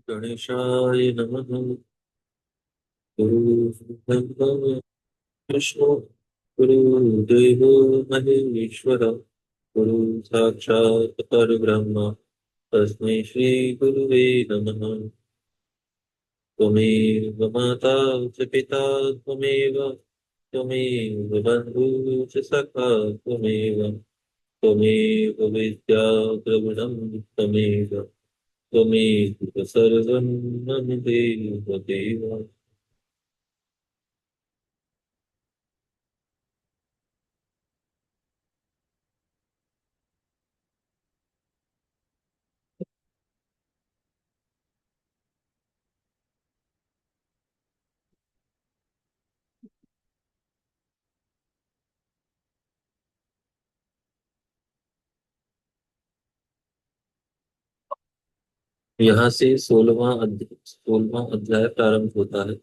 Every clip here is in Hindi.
गणेशाय नमः। गुरुर्ब्रह्मा विष्णु गुरुर्देवो महेश्वर गुरु साक्षात् परब्रह्म तस्मै श्री गुरुवे नमः। त्वमेव माता च पिता त्वमेव त्वमेव बन्धुः च सखा त्वमेव त्वमेव विद्या द्रविणं त्वमेव त्वमेव सर्वं मम देव देव। यहाँ से 16वां अध्याय प्रारंभ होता है।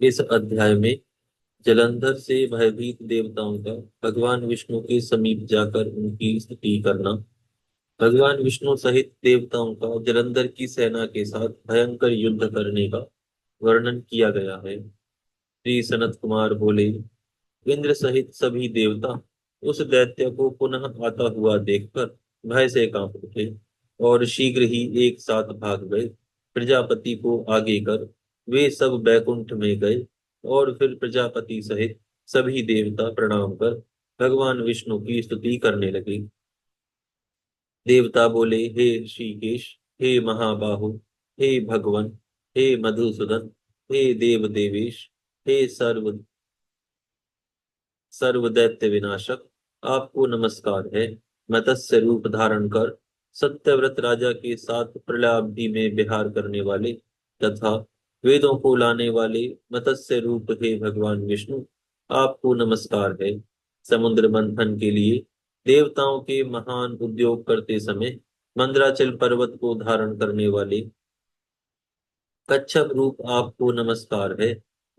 इस अध्याय में जलंधर से भयभीत देवताओं का भगवान विष्णु के समीप जाकर उनकी स्तुति करना, भगवान विष्णु सहित देवताओं का जलंधर की सेना के साथ भयंकर युद्ध करने का वर्णन किया गया है। श्री सनत कुमार बोले, इंद्र सहित सभी देवता उस दैत्य को पुनः आता हुआ देखकर भय से कांप उठे और शीघ्र ही एक साथ भाग गए। प्रजापति को आगे कर वे सब बैकुंठ में गए और फिर प्रजापति सहित सभी देवता प्रणाम कर भगवान विष्णु की स्तुति करने लगे। देवता बोले, हे ऋषिकेश, हे महाबाहु, हे भगवन, हे मधुसूदन, हे देव देवेश, हे सर्व दैत्य विनाशक, आपको नमस्कार है। मत्स्य रूप धारण कर सत्यव्रत राजा के साथ प्रलयाब्धि में विहार करने वाले तथा वेदों को लाने वाले मत्स्य रूप हे भगवान विष्णु, आपको नमस्कार है। समुद्र मंथन के लिए देवताओं के महान उद्योग करते समय मंद्राचल पर्वत को धारण करने वाले कच्छप रूप आपको नमस्कार है।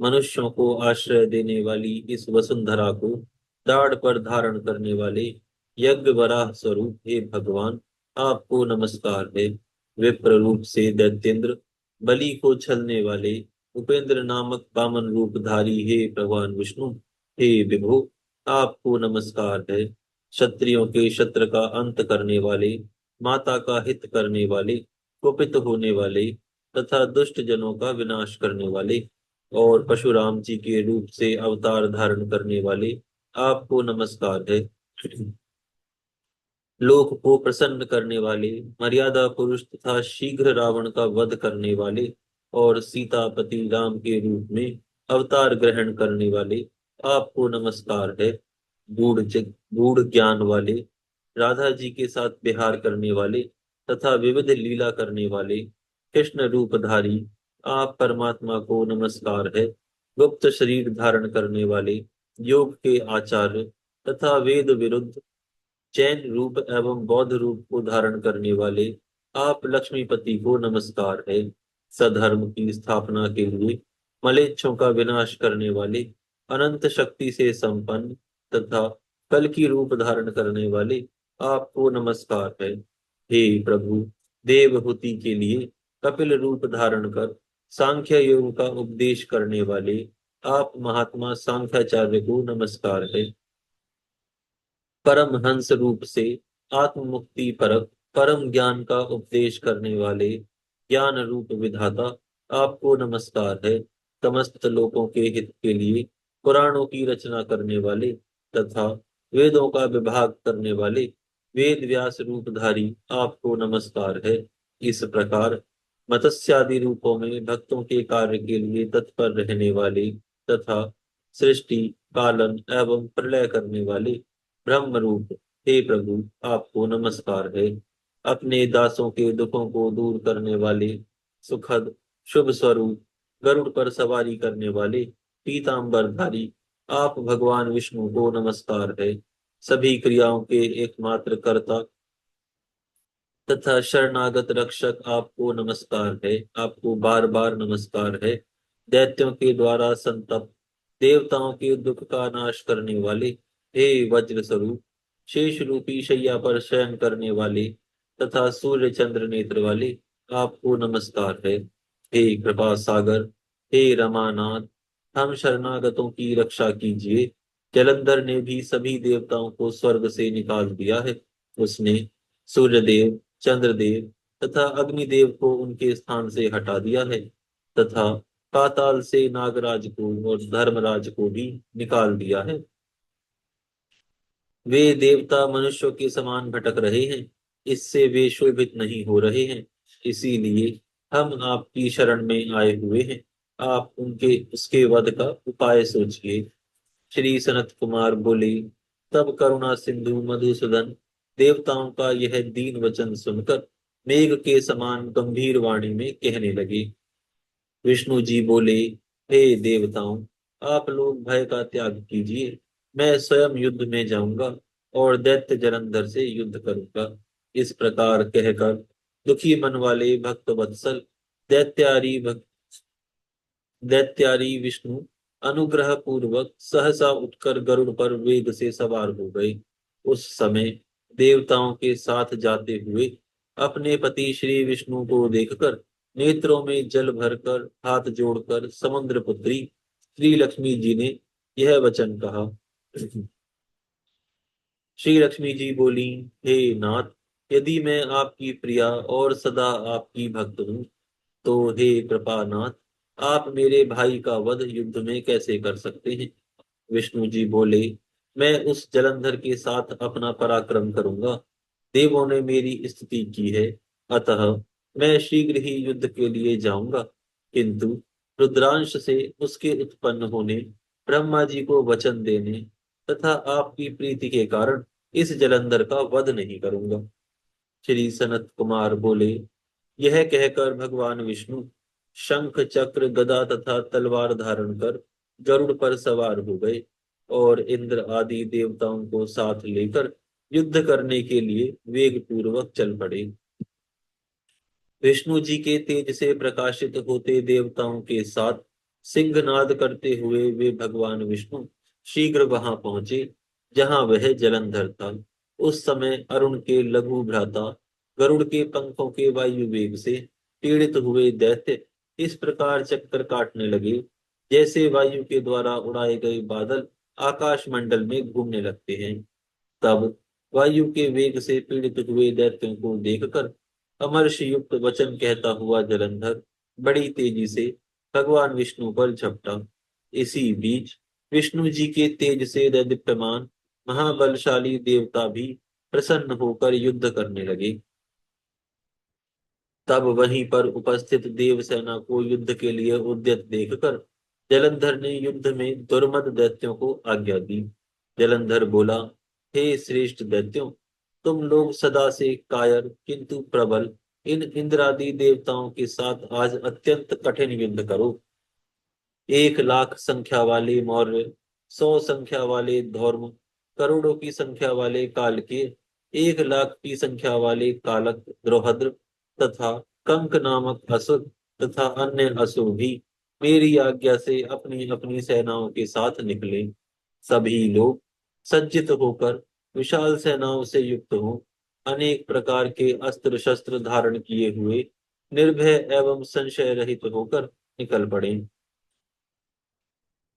मनुष्यों को आश्रय देने वाली इस वसुंधरा को दाढ़ पर धारण करने वाले यज्ञ वराह स्वरूप हे भगवान, आपको नमस्कार है। विप्र रूप से दैत्येंद्र बलि को छलने वाले उपेंद्र नामक वामन रूपधारी हे भगवान विष्णु, हे विभु, आपको नमस्कार है। क्षत्रियों के शत्र का अंत करने वाले, माता का हित करने वाले, कुपित होने वाले तथा दुष्ट जनों का विनाश करने वाले और परशुराम जी के रूप से अवतार धारण करने वाले, आपको नमस्कार है। लोक को प्रसन्न करने वाले, मर्यादा पुरुष तथा शीघ्र रावण का वध करने वाले और सीतापति राम के रूप में अवतार ग्रहण करने वाले, आपको नमस्कार है। गूढ़ ज्ञान वाले, राधा जी के साथ विहार करने वाले तथा विविध लीला करने वाले कृष्ण रूपधारी, आप परमात्मा को नमस्कार है। गुप्त शरीर धारण करने वाले, योग के आचार्य तथा वेद विरुद्ध जैन रूप एवं बौद्ध रूप को धारण करने वाले, आप लक्ष्मीपति को नमस्कार है। सधर्म की स्थापना के लिए मलेच्छों का विनाश करने वाले, अनंत शक्ति से संपन्न तथा कल की रूप धारण करने वाले, आपको नमस्कार है। हे प्रभु, देवहूति के लिए कपिल रूप धारण कर सांख्य योग का उपदेश करने वाले, आप महात्मा सांख्याचार्य को नमस्कार है। परम हंस रूप से आत्म मुक्ति परक परम ज्ञान का उपदेश करने वाले ज्ञान रूप विधाता, आपको नमस्कार है। समस्त लोगों के हित के लिए पुराणों की रचना करने वाले तथा वेदों का विभाग करने वाले वेद व्यास रूपधारी, आपको नमस्कार है। इस प्रकार मत्स्यादि रूपों में भक्तों के कार्य के लिए तत्पर रहने वाले तथा सृष्टि पालन एवं प्रलय करने वाले ब्रह्म रूप हे प्रभु, आपको नमस्कार है। अपने दासों के दुखों को दूर करने वाले सुखद शुभ स्वरूप गरुड़ पर सवारी करने वाले पीतांबरधारी, आप भगवान विष्णु को नमस्कार है। सभी क्रियाओं के एकमात्र कर्ता तथा शरणागत रक्षक, आपको नमस्कार है। आपको बार बार नमस्कार है। दैत्यों के द्वारा संतप्त देवताओं के दुख का नाश करने वाले हे वज्र स्वरूप शेष रूपी शैया पर शयन करने वाले तथा सूर्य चंद्र नेत्र वाले आपको नमस्कार है। हे कृपा सागर, हे रमानाथ, हम शरणागतों की रक्षा कीजिए। जलंधर ने भी सभी देवताओं को स्वर्ग से निकाल दिया है। उसने सूर्यदेव, चंद्रदेव तथा अग्निदेव को उनके स्थान से हटा दिया है, तथा पाताल से नागराज को और धर्मराज को भी निकाल दिया है। वे देवता मनुष्यों के समान भटक रहे हैं, इससे वे शोभित नहीं हो रहे हैं। इसीलिए हम आपकी शरण में आए हुए हैं। आप उनके उसके वध का उपाय सोचिए। श्री सनत कुमार बोले। तब करुणा सिंधु मधुसूदन देवताओं का यह दीन वचन सुनकर मेघ के समान गंभीर वाणी में कहने लगे। विष्णु जी बोले, हे देवताओं, आप लोग भय का त्याग कीजिए। मैं स्वयं युद्ध में जाऊंगा और दैत्य जलंधर से युद्ध करूंगा। इस प्रकार कहकर दुखी मन वाले भक्त वत्सल दैत्यारी विष्णु अनुग्रह पूर्वक सहसा उठकर गरुड़ पर वेग से सवार हो गए। उस समय देवताओं के साथ जाते हुए अपने पति श्री विष्णु को देखकर नेत्रों में जल भरकर हाथ जोड़कर समुद्र पुत्री श्री लक्ष्मी जी ने यह वचन कहा। श्री लक्ष्मी जी बोली, हे नाथ, यदि मैं आपकी प्रिया और सदा आपकी भक्त हूँ, तो हे कृपानाथ, आप मेरे भाई का वध युद्ध में कैसे कर सकते हैं? विष्णु जी बोले, मैं उस जलंधर के साथ अपना पराक्रम करूंगा। देवों ने मेरी स्तुति की है, अतः मैं शीघ्र ही युद्ध के लिए जाऊंगा। किंतु रुद्रांश से उसके उत्पन्न होने, ब्रह्मा जी को वचन देने तथा आपकी प्रीति के कारण इस जलंधर का वध नहीं करूंगा। श्री सनत कुमार बोले। यह कहकर भगवान विष्णु शंख चक्र गदा तथा तलवार धारण कर गरुड़ पर सवार हो गए और इंद्र आदि देवताओं को साथ लेकर युद्ध करने के लिए वेग पूर्वक चल पड़े। विष्णु जी के तेज से प्रकाशित होते देवताओं के साथ सिंहनाद करते हुए वे भगवान विष्णु शीघ्र वहां पहुंचे जहां वह जलंधर था। उस समय अरुण के लघु भ्राता गरुड़ के पंखों के वायु वेग से पीड़ित हुए दैत्य इस प्रकार चक्कर काटने लगे जैसे वायु के द्वारा उड़ाए गए बादल आकाश मंडल में घूमने लगते हैं। तब वायु के वेग से पीड़ित हुए दैत्यों को देखकर अमर्ष युक्त वचन कहता हुआ जलंधर बड़ी तेजी से भगवान विष्णु पर झपटा। इसी बीच विष्णु जी के तेज से दैदीप्यमान महाबलशाली देवता भी प्रसन्न होकर युद्ध करने लगे। तब वहीं पर उपस्थित देव सेना को युद्ध के लिए उद्यत देखकर जलंधर ने युद्ध में दुर्मद दैत्यों को आज्ञा दी। जलंधर बोला, हे श्रेष्ठ दैत्यों, तुम लोग सदा से कायर किंतु प्रबल इन इंद्रादि देवताओं के साथ आज अत्यंत कठिन युद्ध करो। 1 लाख संख्या वाले मौर्य, 100 संख्या वाले धौर्म, करोड़ों की संख्या वाले कालके, 1 लाख की संख्या वाले कालक द्रोहद्र तथा कंक नामक असुर तथा अन्य असुर भी मेरी आज्ञा से अपनी अपनी सेनाओं के साथ निकले। सभी लोग सज्जित होकर विशाल सेनाओं से युक्त हों, अनेक प्रकार के अस्त्र शस्त्र धारण किए हुए निर्भय एवं संशय रहित होकर निकल पड़े।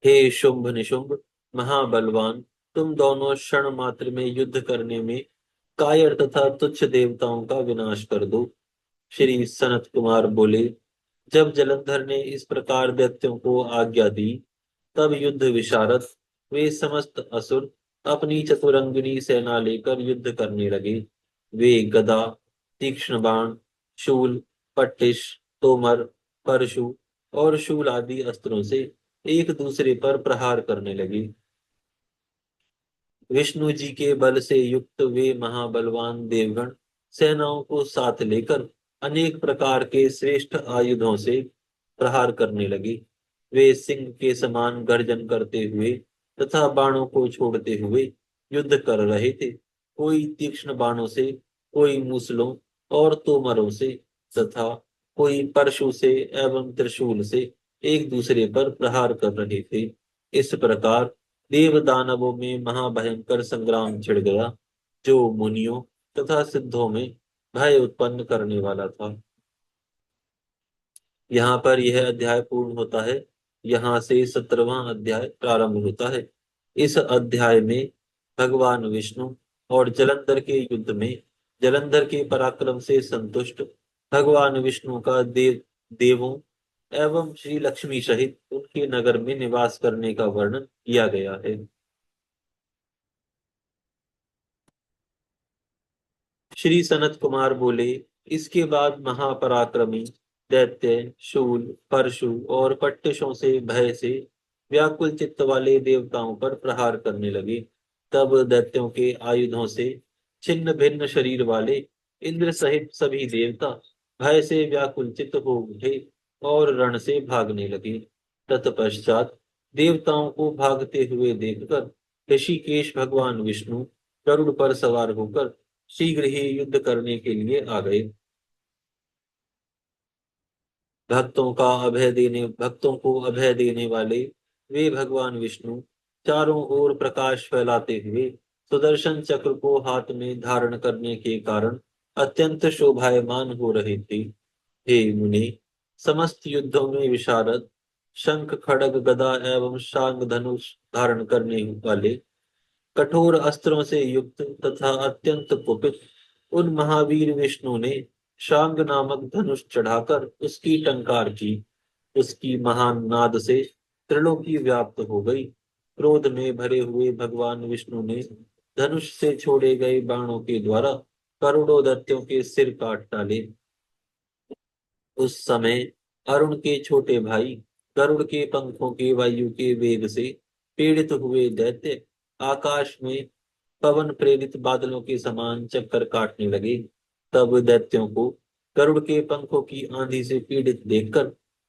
हे शुंभ निशुंभ महाबलवान, तुम दोनों क्षण मात्र में युद्ध करने में कायर तथा तुच्छ देवताओं का विनाश कर दो। श्री सनत कुमार बोले। जब जलंधर ने इस प्रकार दैत्यों को आज्ञा दी, तब युद्ध विशारद वे समस्त असुर अपनी चतुरंगिनी सेना लेकर युद्ध करने लगे। वे गदा, तीक्ष्ण बाण, शूल, पट्टिश, तोमर, परशु और शूल आदि अस्त्रों से एक दूसरे पर प्रहार करने लगे। विष्णु जी के बल से युक्त वे महाबलवान देवगण सेनाओं को साथ लेकर अनेक प्रकार के श्रेष्ठ आयुधों से प्रहार करने लगे। वे सिंह के समान गर्जन करते हुए तथा बाणों को छोड़ते हुए युद्ध कर रहे थे। कोई तीक्ष्ण बाणों से, कोई मूसलों और तोमरों से तथा कोई परशु से एवं त्रिशूल से एक दूसरे पर प्रहार कर रहे थे। इस प्रकार देव दानवों में महाभयंकर संग्राम छिड़ गया, जो मुनियों तथा सिद्धों में भय उत्पन्न करने वाला था। यहाँ पर यह अध्याय पूर्ण होता है। यहाँ से 17वां अध्याय प्रारंभ होता है। इस अध्याय में भगवान विष्णु और जलंधर के युद्ध में जलंधर के पराक्रम से संतुष्ट भगवान विष्णु का देवों एवं श्री लक्ष्मी सहित उनके नगर में निवास करने का वर्णन किया गया है। श्री सनत कुमार बोले, इसके बाद महापराक्रमी दैत्य शूल परशु और पट्टिशों से भय से व्याकुल चित्त वाले देवताओं पर प्रहार करने लगे। तब दैत्यों के आयुधों से छिन्न भिन्न शरीर वाले इंद्र सहित सभी देवता भय से व्याकुल चित्त हो उठे और रण से भागने लगे। तत्पश्चात देवताओं को भागते हुए देखकर ऋषिकेश भगवान विष्णु गरुड़ पर सवार होकर शीघ्र ही युद्ध करने के लिए आ गए। भक्तों को अभय देने वाले वे भगवान विष्णु चारों ओर प्रकाश फैलाते हुए सुदर्शन चक्र को हाथ में धारण करने के कारण अत्यंत शोभायमान हो रहे थे। हे मुनि, समस्त युद्धों में विशारद शंख खड़ग गदा एवं शांग धनुष धारण करने वाले कठोर अस्त्रों से युक्त तथा अत्यंत कुपित उन महावीर विष्णु ने शांग नामक धनुष चढ़ाकर उसकी टंकार की। उसकी महान नाद से त्रिलोकी व्याप्त हो गई। क्रोध में भरे हुए भगवान विष्णु ने धनुष से छोड़े गए बाणों के द्वारा करोड़ों दैत्यों के सिर काट डाले। उस समय अरुण के छोटे भाई गरुड़ के पंखों के वायु के वेग से पीड़ित हुए दैत्य आकाश में पवन प्रेरित बादलों के समान चक्कर काटने लगे। तब दैत्यों को गरुड़ के पंखों की आंधी से पीड़ित देखकर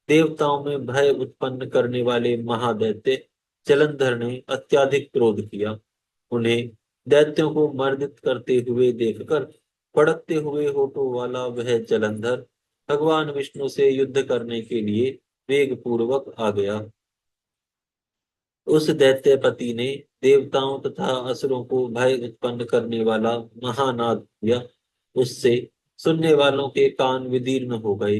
देवताओं में भय उत्पन्न करने वाले महादैत्य जलंधर ने अत्यधिक क्रोध किया। उन्हें दैत्यों को मर्दित करते हुए देखकर भड़कते हुए होठों वाला वह जलंधर भगवान विष्णु से युद्ध करने के लिए वेग पूर्वक आ गया। उस दैत्यपति ने देवताओं तथा असुरों को भय उत्पन्न करने वाला महानाद किया। उससे सुनने वालों के कान विदीर्ण हो गए।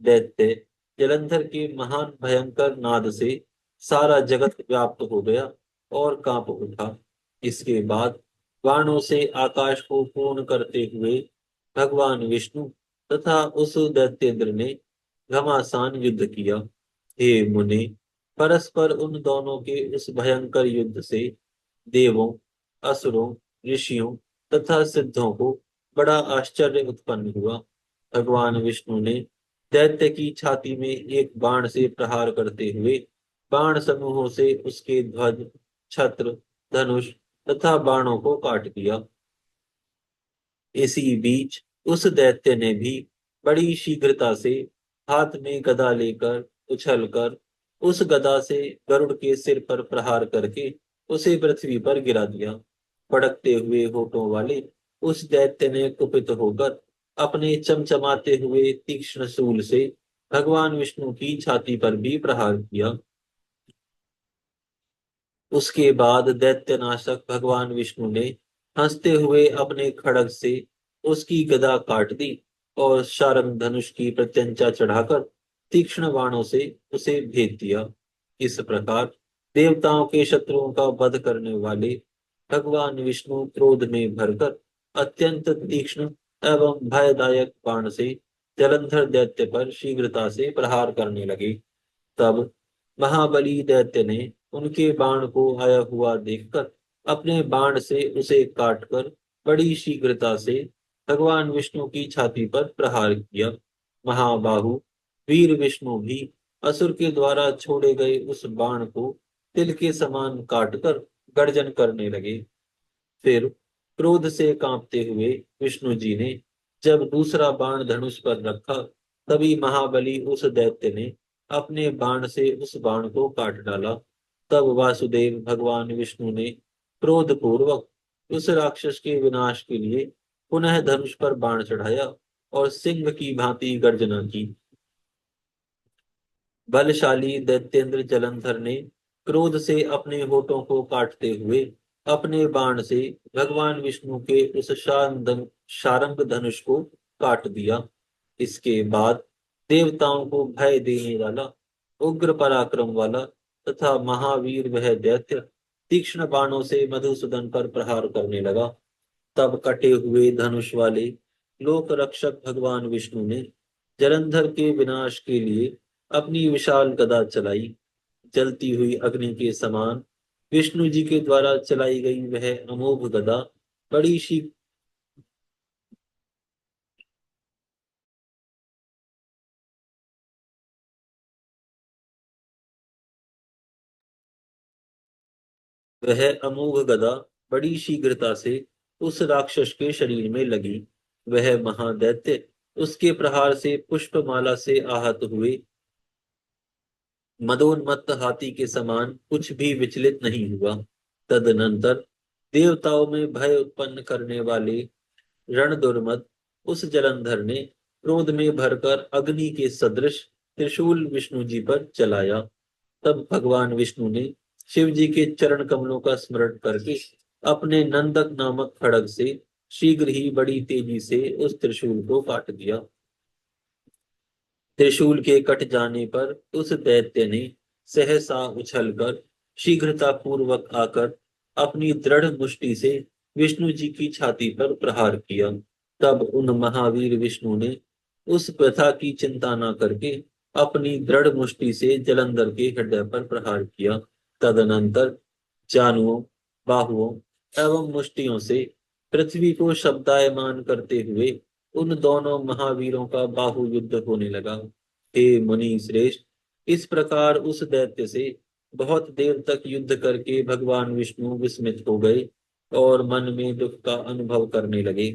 दैत्य जलंधर के महान भयंकर नाद से सारा जगत व्याप्त हो गया और कांप उठा। इसके बाद बाणों से आकाश को पूर्ण करते हुए भगवान विष्णु तथा उस दैत्येंद्र ने घमासान युद्ध किया। हे मुनि, परस्पर उन दोनों के उस भयंकर युद्ध से देवों असुरों ऋषियों तथा सिद्धों को बड़ा आश्चर्य उत्पन्न हुआ। भगवान विष्णु ने दैत्य की छाती में एक बाण से प्रहार करते हुए बाण समूहों से उसके ध्वज छत्र धनुष तथा बाणों को काट दिया। इसी बीच उस दैत्य ने भी बड़ी शीघ्रता से हाथ में गदा लेकर उछलकर उस गदा से गरुड़ के सिर पर प्रहार करके उसे पृथ्वी पर गिरा दिया। भड़कते हुए होठों वाले उस दैत्य ने कुपित होकर अपने चमचमाते हुए तीक्ष्ण शूल से भगवान विष्णु की छाती पर भी प्रहार किया। उसके बाद दैत्यनाशक भगवान विष्णु ने हंसते हुए अपने खड्ग से उसकी गदा काट दी और शारंग धनुष की प्रत्यंचा चढ़ाकर तीक्ष्ण बाणों से उसे भेद दिया। इस प्रकार देवताओं के शत्रुओं का वध करने वाले भगवान विष्णु क्रोध में भरकर अत्यंत तीक्ष्ण एवं भयदायक बाण से जलंधर दैत्य पर शीघ्रता से प्रहार करने लगे। तब महाबली दैत्य ने उनके बाण को आया हुआ देखकर अपने बाण से उसे काटकर बड़ी शीघ्रता से भगवान विष्णु की छाती पर प्रहार किया। महाबाहु वीर विष्णु भी असुर के द्वारा छोड़े गए उस बाण को तिल के समान काटकर गर्जन करने लगे। फिर क्रोध से कांपते हुए विष्णु जी ने जब दूसरा बाण धनुष पर रखा, तभी महाबली उस दैत्य ने अपने बाण से उस बाण को काट डाला। तब वासुदेव भगवान विष्णु ने क्रोध पूर्वक उस राक्षस के विनाश के लिए पुनः धनुष पर बाण चढ़ाया और सिंह की भांति गर्जना की। बलशाली दैत्येंद्र जलंधर ने क्रोध से अपने होठों को काटते हुए अपने बाण से भगवान विष्णु के उस शारंग धनुष को काट दिया। इसके बाद देवताओं को भय देने वाला, उग्र पराक्रम वाला तथा महावीर वह दैत्य तीक्ष्ण बाणों से मधुसूदन पर प्रहार करने लगा। तब कटे हुए धनुष वाले लोक रक्षक भगवान विष्णु ने जलंधर के विनाश के लिए अपनी विशाल गदा चलाई। जलती हुई अग्नि के समान विष्णु जी के द्वारा चलाई गई वह अमोघ गदा बड़ी शी वह अमोघ गदा बड़ी शीघ्रता से उस राक्षस के शरीर में लगी। वह महादैत्य उसके प्रहार से पुष्पमाला से आहत हुए मदोन्मत्त हाथी के समान कुछ भी विचलित नहीं हुआ। तदनंतर देवताओं में भय उत्पन्न करने वाले रणदुर्मद उस जलंधर ने क्रोध में भरकर अग्नि के सदृश त्रिशूल विष्णु जी पर चलाया। तब भगवान विष्णु ने शिव जी के चरण कमलों का स्मरण करके अपने नंदक नामक खड्ग से शीघ्र ही बड़ी तेजी से उस त्रिशूल को काट दिया। त्रिशूल के कट जाने पर उस दैत्य ने सहसा उछलकर शीघ्रता पूर्वक आकर अपनी दृढ़ मुष्टि से विष्णु जी की छाती पर प्रहार किया। तब उन महावीर विष्णु ने उस प्रथा की चिंता न करके अपनी दृढ़ मुष्टि से जलंधर के हृदय पर प्रहार किया। तदनंतर जानुओं, बाहुओं एवं मुष्टियों से पृथ्वी को शब्दायमान करते हुए उन दोनों महावीरों का बाहु युद्ध होने लगा। हे मुनि श्रेष्ठ, इस प्रकार उस दैत्य से बहुत देर तक युद्ध करके भगवान विष्णु विस्मित हो गए और मन में दुख का अनुभव करने लगे।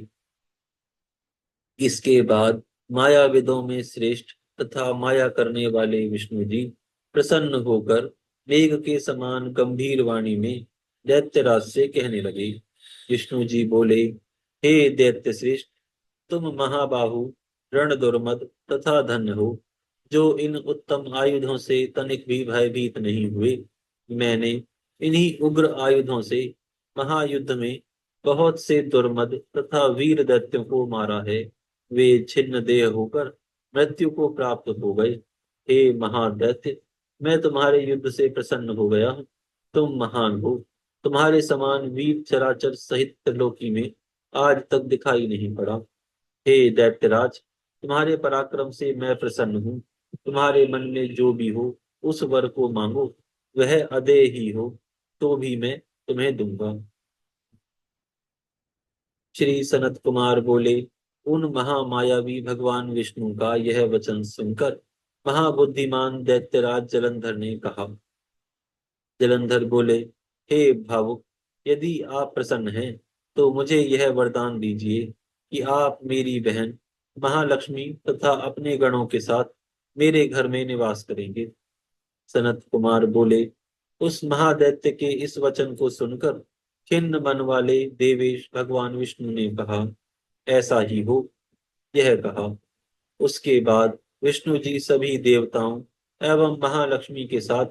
इसके बाद मायाविदों में श्रेष्ठ तथा माया करने वाले विष्णु जी प्रसन्न होकर मेघ के समान गंभीर वाणी में दैत्यराज से कहने लगे। विष्णु जी बोले, हे दैत्य श्रेष्ठ, तुम महाबाहु, रण दुर्मद तथा धन्य हो, जो इन उत्तम आयुधों से तनिक भी भयभीत नहीं हुए। मैंने इन्हीं उग्र आयुधों से महायुद्ध में बहुत से दुर्मद तथा वीर दैत्यों को मारा है। वे छिन्न देह होकर मृत्यु को प्राप्त हो गए। हे महादैत्य, मैं तुम्हारे युद्ध से प्रसन्न हो गया हूँ। तुम महान हो। तुम्हारे समान वीर चराचर सहित त्रिलोकी में आज तक दिखाई नहीं पड़ा। हे दैत्यराज, तुम्हारे पराक्रम से मैं प्रसन्न हूँ। तुम्हारे मन में जो भी हो उस वर को मांगो, वह अदेय ही हो तो भी मैं तुम्हें दूंगा। श्री सनत कुमार बोले, उन महामायावी भगवान विष्णु का यह वचन सुनकर महाबुद्धिमान दैत्यराज जलंधर ने कहा। जलंधर बोले, हे भावुक, यदि आप प्रसन्न हैं तो मुझे यह वरदान दीजिए कि आप मेरी बहन महालक्ष्मी तथा अपने गणों के साथ मेरे घर में निवास करेंगे। सनत कुमार बोले, उस महादैत्य के इस वचन को सुनकर खिन्न मन वाले देवेश भगवान विष्णु ने कहा, ऐसा ही हो। यह कहा, उसके बाद विष्णु जी सभी देवताओं एवं महालक्ष्मी के साथ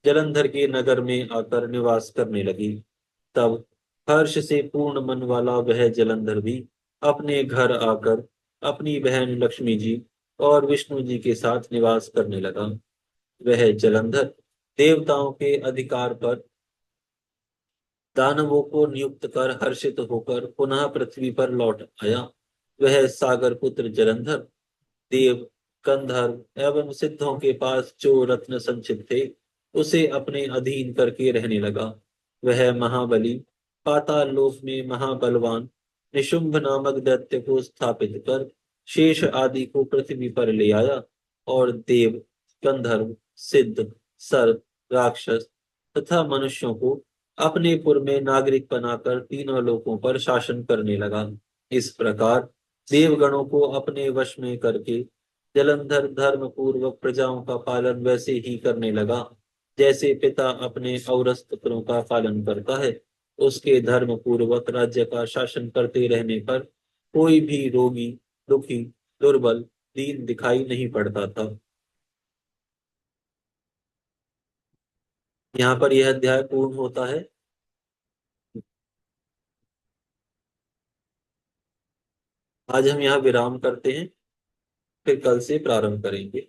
जलंधर के नगर में आकर निवास करने लगी। तब हर्ष से पूर्ण मन वाला वह जलंधर भी अपने घर आकर अपनी बहन लक्ष्मी जी और विष्णु जी के साथ निवास करने लगा। वह जलंधर देवताओं के अधिकार पर दानवों को नियुक्त कर हर्षित होकर पुनः पृथ्वी पर लौट आया। वह सागर पुत्र जलंधर देव, गंधर्व एवं सिद्धों के पास जो रत्न संचित थे उसे अपने अधीन करके रहने लगा। वह महाबली पाताल लोक में महाबलवान निशुंभ नामक दैत्य को स्थापित कर शेष आदि को पृथ्वी पर ले आया और देव, गंधर्व, सिद्ध, सर्प, राक्षस तथा मनुष्यों को अपने पुर में नागरिक बनाकर तीनों लोकों पर शासन करने लगा। इस प्रकार देवगणों को अपने वश में करके जलंधर धर्म पूर्वक प्रजाओं का पालन वैसे ही करने लगा जैसे पिता अपने औरस पुत्रों का पालन करता है। उसके धर्म पूर्वक राज्य का शासन करते रहने पर कोई भी रोगी, दुखी, दुर्बल, दीन दिखाई नहीं पड़ता था। यहाँ पर यह अध्याय पूर्ण होता है। आज हम यहाँ विराम करते हैं, फिर कल से प्रारंभ करेंगे।